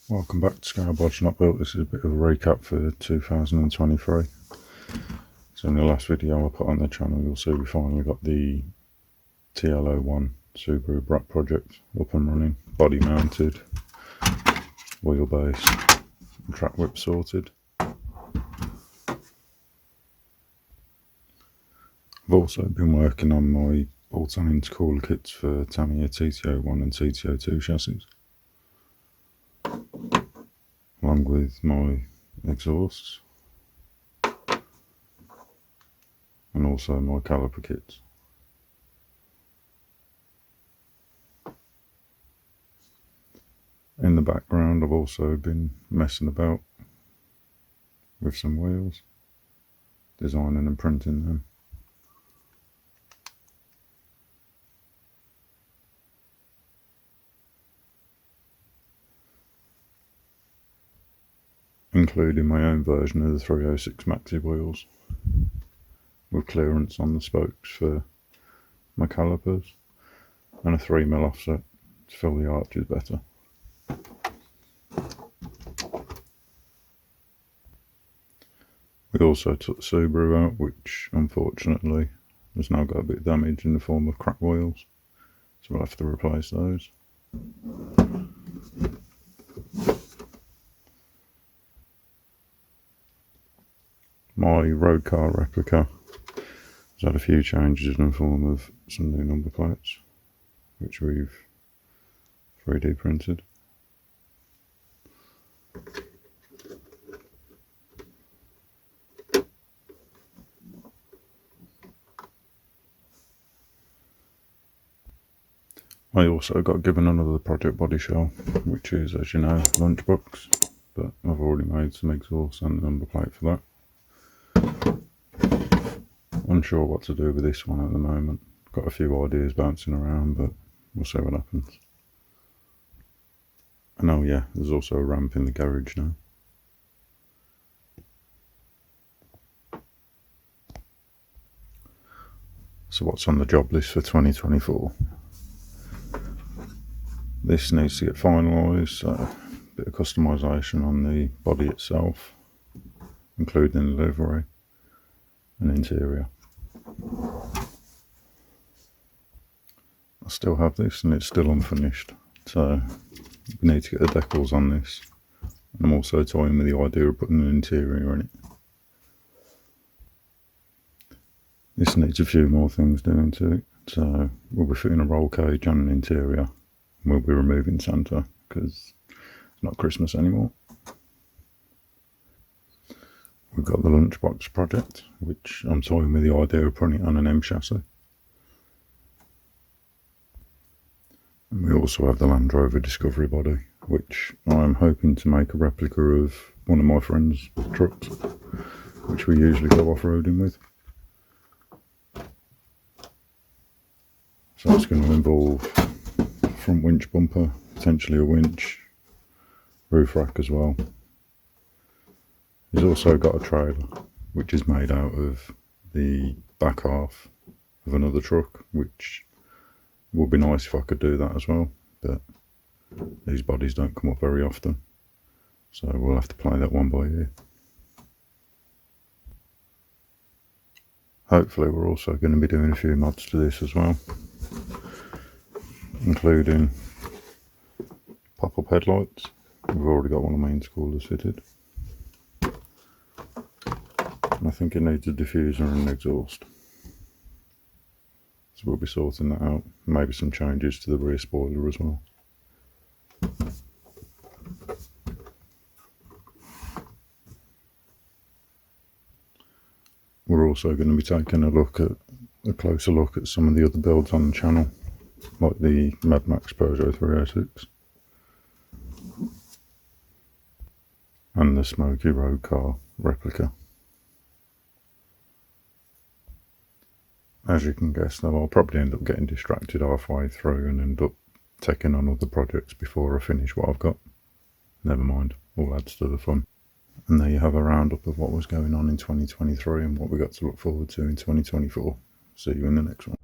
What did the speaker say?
Welcome back to Bodged Not Built. This is a bit of a recap for 2023. So in the last video I put on the channel, you'll see we finally got the TL01 Subaru Brat project up and running, body mounted, wheelbase and track whip sorted. I've also been working on my bolt-on intercooler kits for Tamiya TT01 and TT02 chassis, along with my exhausts and also my Caliper kits. In the background I've also been messing about with some wheels, designing and printing them. Including my own version of the 306 maxi wheels, with clearance on the spokes for my calipers and a 3mm offset to fill the arches better. We also took the Subaru out, which unfortunately has now got a bit of damage in the form of cracked wheels, so we'll have to replace those. My road car replica has had a few changes in the form of some new number plates, which we've 3D printed. I also got given another project body shell, which is, as you know, lunchbox, but I've already made some exhaust and a number plate for that. Unsure what to do with this one at the moment. Got a few ideas bouncing around, but we'll see what happens. And oh yeah, there's also a ramp in the garage now. So what's on the job list for 2024? This needs to get finalised, so a bit of customisation on the body itself, including the livery and interior. I still have this and it's still unfinished, so we need to get the decals on this. And I'm also toying with the idea of putting an interior in it. This needs a few more things doing to it, so we'll be fitting a roll cage and an interior. We'll be removing Santa because it's not Christmas anymore. We've got the lunchbox project, which I'm toying with the idea of putting it on an M chassis. And we also have the Land Rover Discovery body, which I'm hoping to make a replica of one of my friend's trucks, which we usually go off-roading with. So it's going to involve front winch bumper, potentially a winch, roof rack as well. He's also got a trailer which is made out of the back half of another truck, which would be nice if I could do that as well, but these bodies don't come up very often, so we'll have to play that one by ear. Hopefully we're also going to be doing a few mods to this as well, including pop-up headlights. We've already got one of my intercoolers fitted. And I think it needs a diffuser and an exhaust. So we'll be sorting that out. Maybe some changes to the rear spoiler as well. We're also going to be taking a closer look at some of the other builds on the channel, like the Mad Max Peugeot 306 and the Smoky Road car replica. As you can guess though, I'll probably end up getting distracted halfway through and end up taking on other projects before I finish what I've got. Never mind, all adds to the fun. And there you have a roundup of what was going on in 2023 and what we got to look forward to in 2024. See you in the next one.